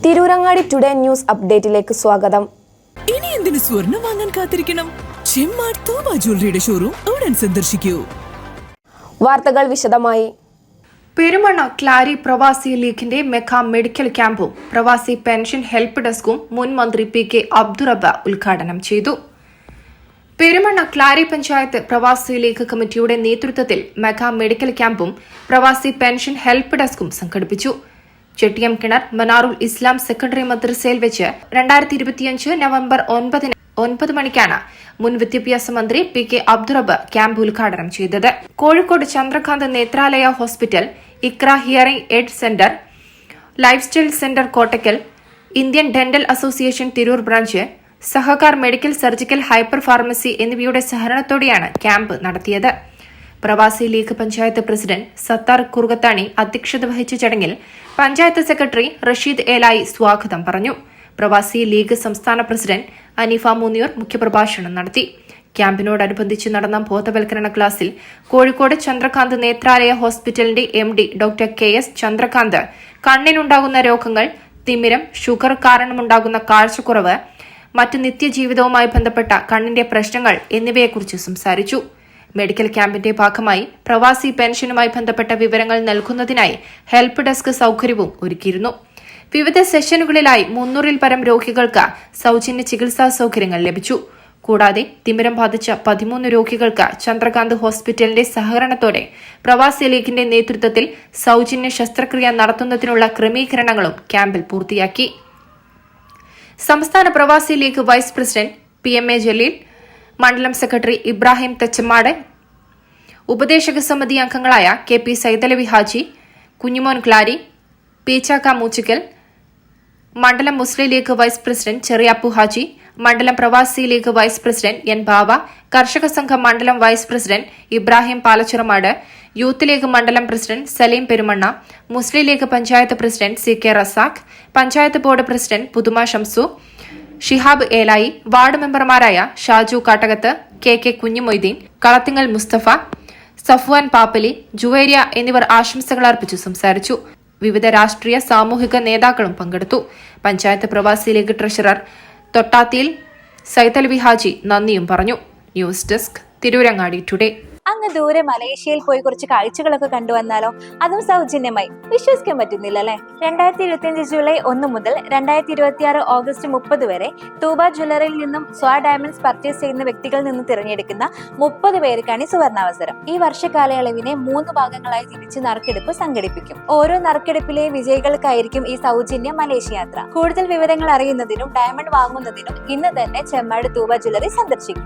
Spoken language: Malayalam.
തിരൂരങ്ങാടി ടുഡേ ന്യൂസ് അപ്ഡേറ്റിലേക്ക് സ്വാഗതം. ഇനി എന്തിനു സ്വർണം വാങ്ങാൻ കാത്തിരിക്കണം? ചെമ്മാട് തോബ ജ്വല്ലറിയുടെ ഷോറൂം ഉടൻ സന്ദർശിക്കൂ. വാർത്തകൾ വിശദമായി. പെരുമണ്ണ ക്ലാരി പ്രവാസി ലീഗിന്റെ മെഗാ മെഡിക്കൽ ക്യാമ്പും പ്രവാസി പെൻഷൻ ഹെൽപ്പ് ഡെസ്കും മുൻ മന്ത്രി പി കെ അബ്ദുറബ്ബ ഉദ്ഘാടനം ചെയ്തു. പെരുമണ്ണ ക്ലാരി പഞ്ചായത്ത് പ്രവാസി ലീഗ് കമ്മിറ്റിയുടെ നേതൃത്വത്തിൽ മെഗാ മെഡിക്കൽ ക്യാമ്പും പ്രവാസി പെൻഷൻ ഹെൽപ്പ് ഡെസ്കും സംഘടിപ്പിച്ചു. ചെട്ടിയം കിണർ മനാറുൽ ഇസ്ലാം സെക്കൻഡറി മദ്രസയിൽ വെച്ച് 2025 നവംബർ 9 മണിക്കാണ് മുൻ വിദ്യാഭ്യാസ മന്ത്രി പി കെ അബ്ദുറബ്ബ ക്യാമ്പ് ഉദ്ഘാടനം ചെയ്തത്. Kozhikode Chandrakant Nethralaya hospital, Iqra hearing aid centre, life style centre Kottakkal, Indian dental association Tirur branch, Sahakar medical surgical hyper pharmacy എന്നിവയുടെ സഹകരണത്തോടെയാണ് ക്യാമ്പ് നടത്തിയത്. പ്രവാസി ലീഗ് പഞ്ചായത്ത് പ്രസിഡന്റ് സത്താർ കുറുകത്താണി അധ്യക്ഷത വഹിച്ച ചടങ്ങിൽ പഞ്ചായത്ത് സെക്രട്ടറി റഷീദ് ഏലായി സ്വാഗതം പറഞ്ഞു. പ്രവാസി ലീഗ് സംസ്ഥാന പ്രസിഡന്റ് അനീഫ മുനിയൂർ മുഖ്യപ്രഭാഷണം നടത്തി. ക്യാമ്പിനോടനുബന്ധിച്ച് നടന്ന ബോധവൽക്കരണ ക്ലാസിൽ കോഴിക്കോട് ചന്ദ്രകാന്ത് നേത്രാലയ ഹോസ്പിറ്റലിന്റെ MD ഡോക്ടർ KS ചന്ദ്രകാന്ത് കണ്ണിനുണ്ടാകുന്ന രോഗങ്ങൾ, തിമിരം, ഷുഗർ കാരണമുണ്ടാകുന്ന കാഴ്ചക്കുറവ്, മറ്റു നിത്യജീവിതവുമായി ബന്ധപ്പെട്ട കണ്ണിന്റെ പ്രശ്നങ്ങൾ എന്നിവയെക്കുറിച്ച് സംസാരിച്ചു. മെഡിക്കൽ ക്യാമ്പിന്റെ ഭാഗമായി പ്രവാസി പെൻഷനുമായി ബന്ധപ്പെട്ട വിവരങ്ങൾ നൽകുന്നതിനായി ഹെൽപ്പ് ഡെസ്ക് സൌകര്യവും ഒരുക്കിയിരുന്നു. വിവിധ സെഷനുകളിലായി 300-ൽ പരം രോഗികൾക്ക് സൌജന്യ ചികിത്സാ സൌകര്യങ്ങൾ ലഭിച്ചു. കൂടാതെ തിമിരം ബാധിച്ച 13 രോഗികൾക്ക് ചന്ദ്രകാന്ത് ഹോസ്പിറ്റലിന്റെ സഹകരണത്തോടെ പ്രവാസി ലീഗിന്റെ നേതൃത്വത്തിൽ സൌജന്യ ശസ്ത്രക്രിയ നടത്തുന്നതിനുള്ള ക്രമീകരണങ്ങളും ക്യാമ്പിൽ പൂർത്തിയാക്കി. സംസ്ഥാന Pravasi league vice president PMA Jaleel, മണ്ഡലം സെക്രട്ടറി ഇബ്രാഹിം തെച്ചമാട്, ഉപദേശക സമിതി അംഗങ്ങളായ KP സൈതലവി ഹാജി, കുഞ്ഞുമോൻ ക്ലാരി, പീച്ചാക്ക മൂച്ചിക്കൽ, മണ്ഡലം Muslim league vice president Cheriyappu Haji, മണ്ഡലം Pravasi league vice president N Bava, കർഷക സംഘം മണ്ഡലം vice president Ibrahim Palachiramad, youth league മണ്ഡലം president Saleem Perumanna, Muslim league panchayat president CK Razak, panchayat board president Puthuma Shamsu, Shihab ഏലായി, ward മെമ്പർമാരായ ഷാജു കാട്ടകത്ത്, KK കുഞ്ഞുമൊയ്തീൻ, കളത്തിങ്ങൽ മുസ്തഫ, സഫ്വാൻ പാപ്പലി, ജുവേരിയ എന്നിവർ ആശംസകൾ അർപ്പിച്ചു സംസാരിച്ചു. വിവിധ രാഷ്ട്രീയ സാമൂഹിക നേതാക്കളും പങ്കെടുത്തു. പഞ്ചായത്ത് പ്രവാസി ലീഗ് ട്രഷറർ തൊട്ടാത്തിയിൽ സൈതലവി ഹാജി നന്ദിയും പറഞ്ഞു. News desk Tirurangadi today. അങ്ങ് ദൂരെ മലേഷ്യയിൽ പോയി കുറച്ച് കാഴ്ചകളൊക്കെ കണ്ടുവന്നാലോ? അതും സൗജന്യമായി. വിശ്വസിക്കാൻ പറ്റുന്നില്ല അല്ലെ? 2025 ജൂലൈ 1 മുതൽ 2026 ഓഗസ്റ്റ് 30 വരെ തൂബ ജ്വല്ലറിയിൽ നിന്നും സ്വാ ഡയമണ്ട്സ് പർച്ചേസ് ചെയ്യുന്ന വ്യക്തികളിൽ നിന്ന് തിരഞ്ഞെടുക്കുന്ന 30 പേർക്കാണ് സുവർണാവസരം. ഈ വർഷകാലയളവിനെ 3 ഭാഗങ്ങളായി തിരിച്ച് നറുക്കെടുപ്പ് സംഘടിപ്പിക്കും. ഓരോ നറുക്കെടുപ്പിലെ വിജയികൾക്കായിരിക്കും ഈ സൗജന്യ മലേഷ്യ യാത്ര. കൂടുതൽ വിവരങ്ങൾ അറിയുന്നതിനും ഡയമണ്ട് വാങ്ങുന്നതിനും ഇന്ന് തന്നെ ചെമ്മാട് തൂബ ജ്വല്ലറി സന്ദർശിക്കും.